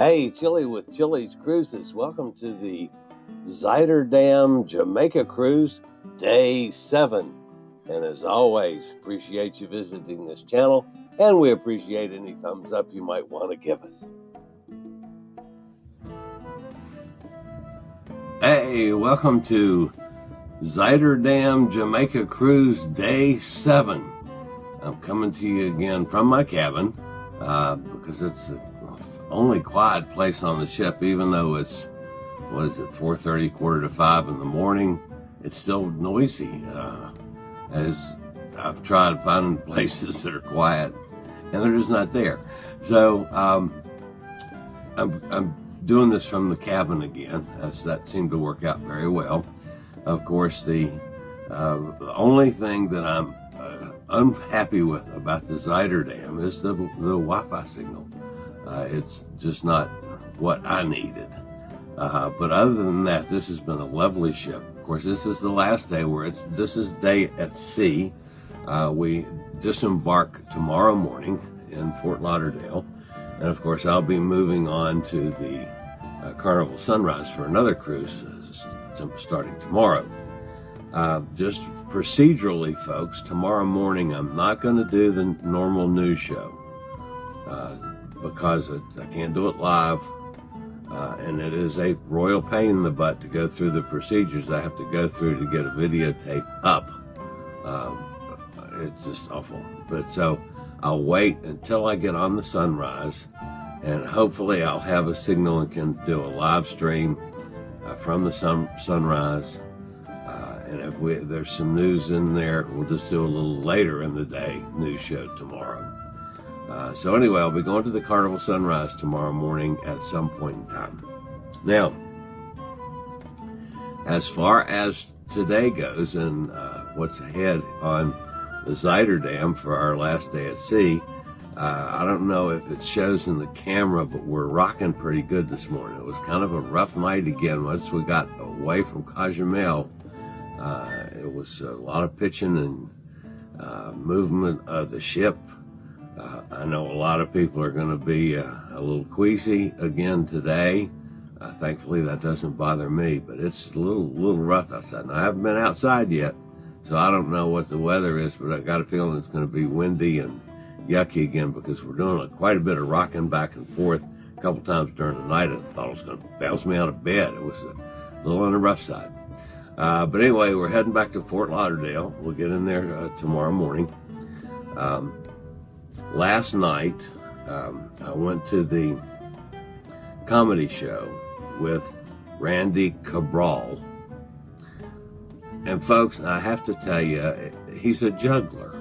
Hey, Chillie with Chillie's Cruises. Welcome to the Zuiderdam Jamaica cruise, day 7. And as always, appreciate you visiting this channel, and we appreciate any thumbs up you might want to give us. Hey, welcome to Zuiderdam Jamaica cruise, day 7. I'm coming to you again from my cabin because it's the only quiet place on the ship, even though it's, 4:30, 4:45 in the morning. It's still noisy, as I've tried finding places that are quiet, and they're just not there. So I'm doing this from the cabin again, as that seemed to work out very well. Of course, the only thing that I'm unhappy with about the Zuiderdam is the Wi-Fi signal. It's just not what I needed. But other than that, this has been a lovely ship. Of course, this is the last day this is day at sea. We disembark tomorrow morning in Fort Lauderdale. And of course, I'll be moving on to the Carnival Sunrise for another cruise starting tomorrow. Just procedurally, folks, tomorrow morning I'm not going to do the normal news show because I can't do it live, and it is a royal pain in the butt to go through the procedures I have to go through to get a videotape up. It's just awful. But so I'll wait until I get on the Sunrise, and hopefully I'll have a signal and can do a live stream from the Sunrise. And if there's some news in there, we'll just do a little later in the day news show tomorrow. So anyway, I'll be going to the Carnival Sunrise tomorrow morning at some point in time. Now, as far as today goes and what's ahead on the Zuiderdam for our last day at sea, I don't know if it shows in the camera, but we're rocking pretty good this morning. It was kind of a rough night again. Once we got away from Cozumel, it was a lot of pitching and movement of the ship. I know a lot of people are going to be a little queasy again today. Thankfully, that doesn't bother me, but it's a little rough outside. Now, I haven't been outside yet, so I don't know what the weather is, but I got a feeling it's going to be windy and yucky again because we're doing quite a bit of rocking back and forth. A couple times during the night, I thought it was going to bounce me out of bed. It was a little on the rough side. But anyway, we're heading back to Fort Lauderdale. We'll get in there tomorrow morning. Last night, I went to the comedy show with Randy Cabral. And folks, I have to tell you, he's a juggler.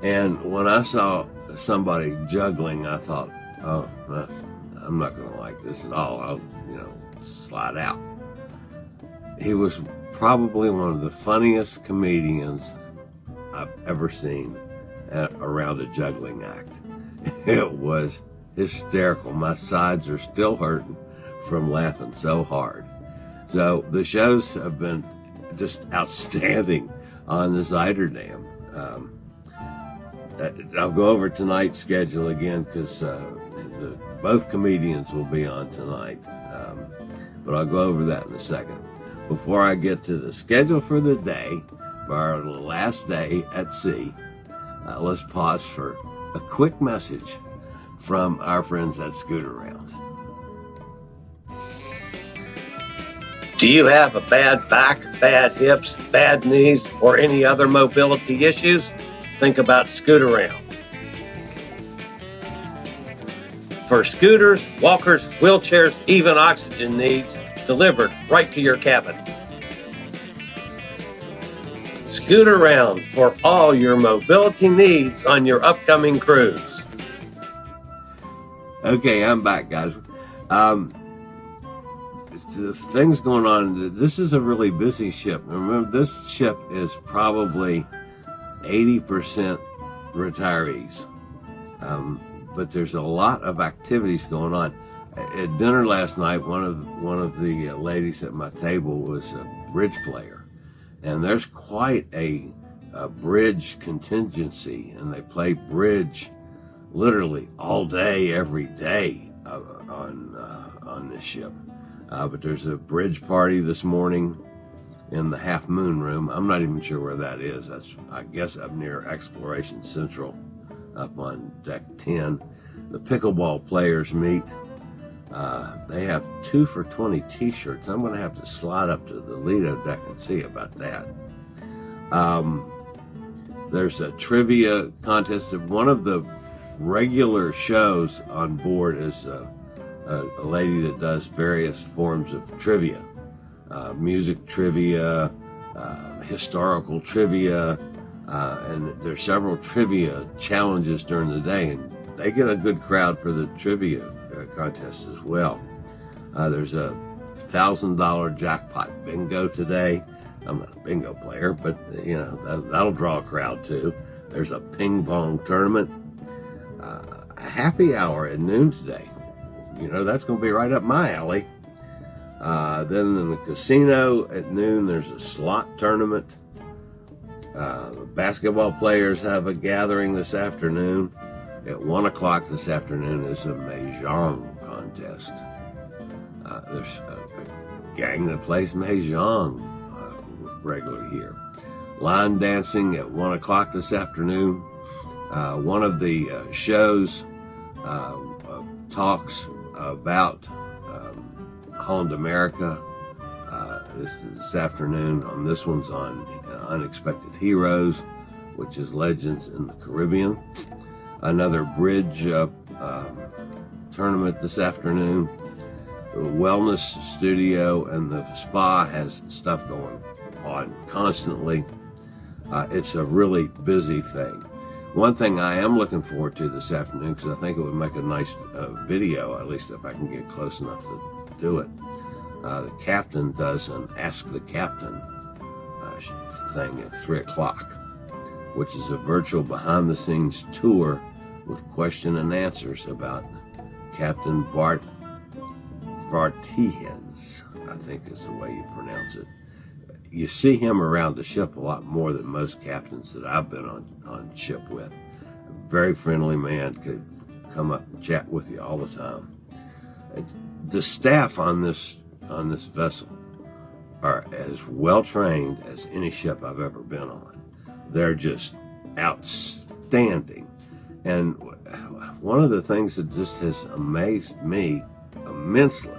And when I saw somebody juggling, I thought, oh, I'm not going to like this at all. I'll, slide out. He was probably one of the funniest comedians I've ever seen around a juggling act. It was hysterical. My sides are still hurting from laughing so hard. So the shows have been just outstanding on the Zuiderdam. I'll go over tonight's schedule again because both comedians will be on tonight. But I'll go over that in a second. Before I get to the schedule for the day, for our last day at sea, let's pause for a quick message from our friends at Scootaround. Do you have a bad back, bad hips, bad knees, or any other mobility issues? Think about Scootaround. For scooters, walkers, wheelchairs, even oxygen needs, delivered right to your cabin. Scootaround for all your mobility needs on your upcoming cruise. Okay, I'm back, guys. Things going on. This is a really busy ship. Remember, this ship is probably 80% retirees. But there's a lot of activities going on. At dinner last night, one of the ladies at my table was a bridge player, and there's quite a bridge contingency, and they play bridge literally all day, every day. on this ship. But there's a bridge party this morning in the Half Moon Room. I'm not even sure where that is. That's, I guess, up near Exploration Central, up on deck 10. The pickleball players meet. They have 2 for $20 t-shirts. I'm going to have to slide up to the Lido deck and see about that. There's a trivia contest. One of the regular shows on board is a lady that does various forms of trivia. Music trivia, historical trivia, and there's several trivia challenges during the day, and they get a good crowd for the trivia contest as well. There's a $1,000 jackpot bingo today. I'm not a bingo player, but you know, that'll draw a crowd too. There's a ping pong tournament, a happy hour at noon today. You know, that's going to be right up my alley. Then in the casino at noon, there's a slot tournament. The basketball players have a gathering this afternoon. At 1 o'clock this afternoon is a Mahjong contest. There's a gang that plays Mahjong regularly here. Line dancing at 1 o'clock this afternoon. One of the shows talks about Holland America this afternoon. On this one's on Unexpected Heroes, which is Legends in the Caribbean. Another bridge tournament this afternoon. The wellness studio and the spa has stuff going on constantly. It's a really busy thing. One thing I am looking forward to this afternoon, because I think it would make a nice video, at least if I can get close enough to do it. The captain does an Ask the Captain thing at 3 o'clock, which is a virtual behind-the-scenes tour with question and answers about Captain Bart Vartihez, I think is the way you pronounce it. You see him around the ship a lot more than most captains that I've been on ship with. A very friendly man, could come up and chat with you all the time. The staff on this vessel are as well trained as any ship I've ever been on. They're just outstanding. And one of the things that just has amazed me immensely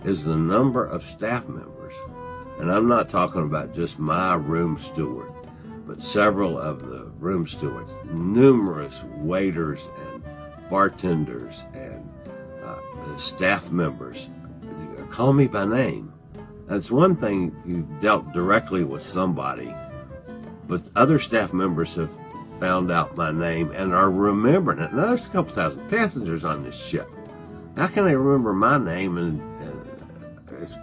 is the number of staff members. And I'm not talking about just my room steward, but several of the room stewards, numerous waiters and bartenders and staff members call me by name. That's one thing, you dealt directly with somebody, but other staff members have found out my name and are remembering it. Now, there's a couple thousand passengers on this ship. How can they remember my name and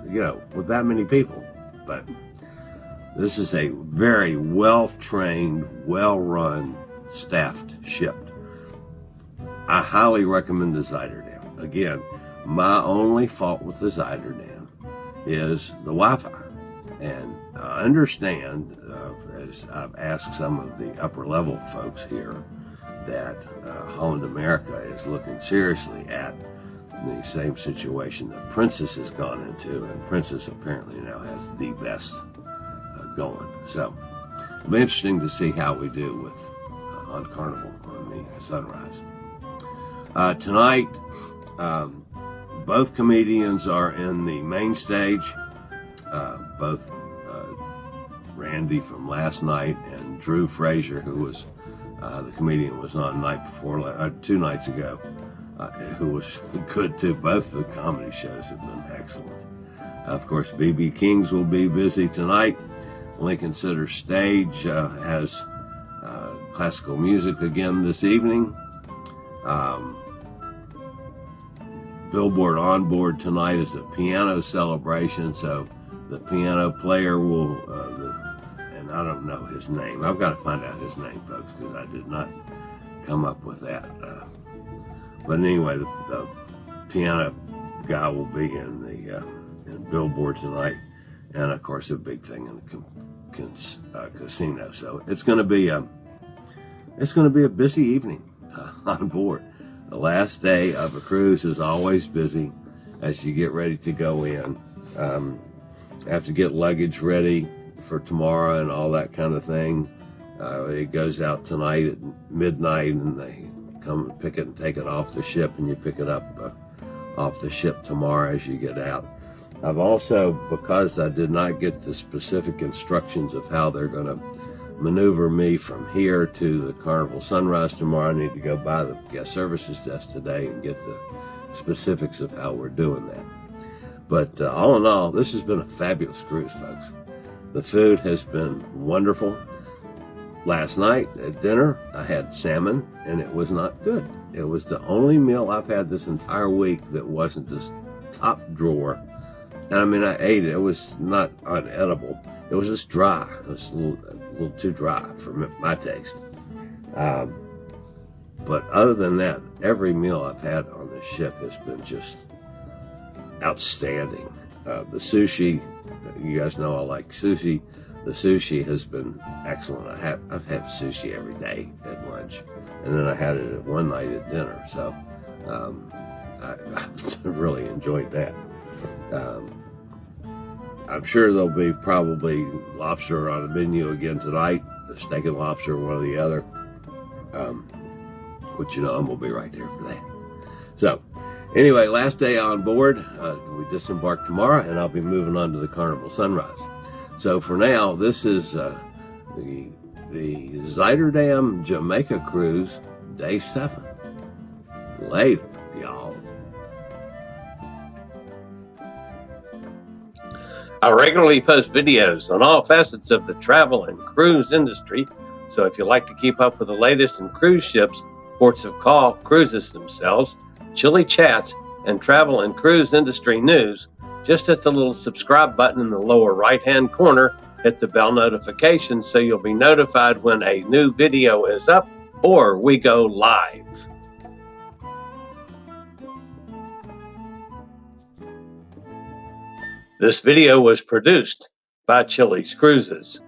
you know, with that many people? But this is a very well-trained, well-run, staffed ship. I highly recommend the Zuiderdam. Again, my only fault with the Zuiderdam is the Wi-Fi. And I understand, as I've asked some of the upper-level folks here, that Holland America is looking seriously at the same situation that Princess has gone into, and Princess apparently now has the best going. So it'll be interesting to see how we do with on Carnival on the Sunrise. Tonight, both comedians are in the main stage. Both Randy from last night and Drew Frazier, who was the comedian, was on night before 2 nights ago. Who was good too. Both the comedy shows have been excellent. Of course, B.B. King's will be busy tonight. Lincoln Center Stage has classical music again this evening. Billboard On Board tonight is a piano celebration, so the piano player will, and I don't know his name. I've got to find out his name, folks, because I did not come up with that. But anyway, the piano guy will be in the in Billboard tonight, and of course a big thing in the casino. So it's going to be a busy evening on board. The last day of a cruise is always busy as you get ready to go in. Have to get luggage ready for tomorrow and all that kind of thing. It goes out tonight at midnight, and they come and pick it and take it off the ship, and you pick it up off the ship tomorrow as you get out. I've also, because I did not get the specific instructions of how they're going to maneuver me from here to the Carnival Sunrise tomorrow, I need to go by the guest services desk today and get the specifics of how we're doing that. But all in all, this has been a fabulous cruise, folks. The food has been wonderful. Last night at dinner, I had salmon, and it was not good. It was the only meal I've had this entire week that wasn't just top drawer. And I mean, I ate it. It was not unedible. It was just dry. It was a little too dry for my taste. But other than that, every meal I've had on this ship has been just outstanding. The sushi, you guys know I like sushi. The sushi has been excellent. I've had sushi every day at lunch, and then I had it at one night at dinner. So I've really enjoyed that. I'm sure there'll be probably lobster on the menu again tonight, the steak and lobster, one or the other. Which, you know, I'm going to be right there for that. So, anyway, last day on board. We disembark tomorrow, and I'll be moving on to the Carnival Sunrise. So, for now, this is the Zuiderdam Jamaica cruise, day 7. Later, y'all. I regularly post videos on all facets of the travel and cruise industry, so if you like to keep up with the latest in cruise ships, ports of call, cruises themselves, Chillie chats, and travel and cruise industry news, just hit the little subscribe button in the lower right-hand corner, hit the bell notification so you'll be notified when a new video is up or we go live. This video was produced by Chillie's Cruises.